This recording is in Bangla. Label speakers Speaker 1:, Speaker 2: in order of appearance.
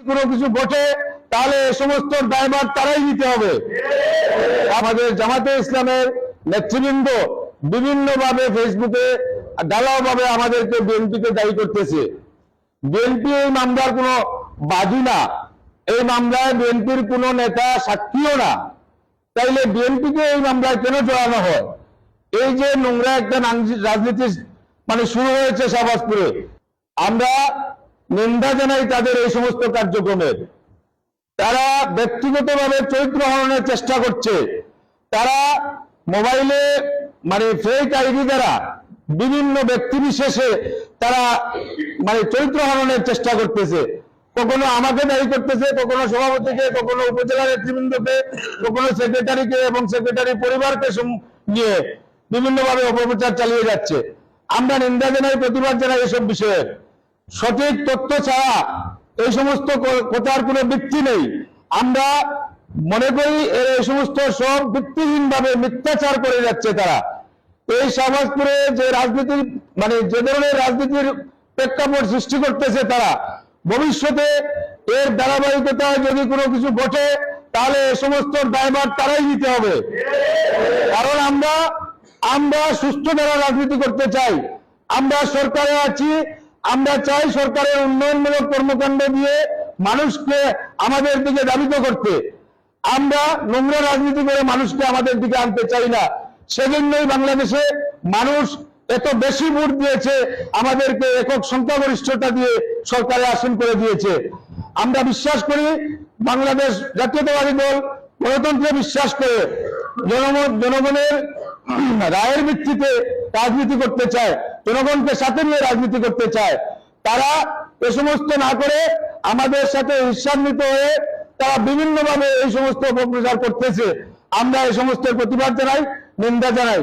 Speaker 1: কোনো কিছু ঘটে তাহলে এই সমস্ত দায়ভার তারাই নিতে হবে। আমাদের জামাতে ইসলামের নেতৃবৃন্দ বিভিন্নভাবে ফেসবুকে ঢালাওভাবে আমাদেরকে বিএনপিকে দায়ী করতেছে। বিএনপি এই মামলার কোনো বাদী না, এই মামলায় বিএনপির কোনো নেতা সাক্ষীও না, তাইলে বিএনপিকে এই মামলায় কেন জড়ানো হয়? এই যে নোংরা একটা রাজনীতি শুরু হয়েছে শাহবাজপুরে, আমরা নিন্দা জানাই তাদের এই সমস্ত কার্যক্রমের। তারা ব্যক্তিগতভাবে চরিত্র হননের চেষ্টা করছে। তারা মোবাইলে ফেক আইডি দ্বারা বিভিন্ন ব্যক্তি বিশেষে তারা চরিত্র হননের চেষ্টা করতেছে। কখনো আমাকে দায়ী করতেছে, কখনো সভাপতিকে, কখনো উপজেলা নেতৃবৃন্দকে, কখনো সেক্রেটারিকে এবং সেক্রেটারি পরিবারকে নিয়ে বিভিন্নভাবে অপপ্রচার চালিয়ে যাচ্ছে। আমরা নিন্দা জানাই, প্রতিবাদ জানাই এসব বিষয়ে। সঠিক তথ্য ছাড়া এই সমস্ত কথার কোনো ভিত্তি নেই। আমরা মনে করি এই সমস্ত সব ভিত্তিহীনভাবে মিথ্যাচার করে যাচ্ছে তারা। এই শাহবাজপুরে যে রাজনীতির যে ধরনের রাজনীতির প্রেক্ষাপট সৃষ্টি করতেছে তারা, ভবিষ্যতে এর ধারাবাহিকতায় যদি কোনো কিছু ঘটে তাহলে এই সমস্ত দায়ভার তারাই নিতে হবে। কারণ আমরা সুস্থ ধারা রাজনীতি করতে চাই। আমরা সরকারে আছি, আমরা চাই সরকারের উন্নয়নমূলক কর্মকাণ্ড দিয়ে মানুষকে আমাদের দিকে ধাবিত করতে। আমরা নোংরা রাজনীতি করে মানুষকে আমাদের দিকে আনতে চাই না। সেজন্যই বাংলাদেশে মানুষ এত বেশি ভোট দিয়েছে, আমাদেরকে একক সংখ্যাগরিষ্ঠতা দিয়ে সরকারে আসীন করে দিয়েছে। আমরা বিশ্বাস করি বাংলাদেশ জাতীয়তাবাদী দল গণতন্ত্রে বিশ্বাস করে জনগণের রায়ের ভিত্তিতে রাজনীতি করতে চায়, জনগণকে সাথে নিয়ে রাজনীতি করতে চায়। তারা এ সমস্ত না করে আমাদের সাথে ঈর্ষান্বিত হয়ে তারা বিভিন্নভাবে এই সমস্ত অপপ্রচার করতেছে। আমরা এই সমস্ত প্রতিবাদ জানাই, নিন্দা জানাই।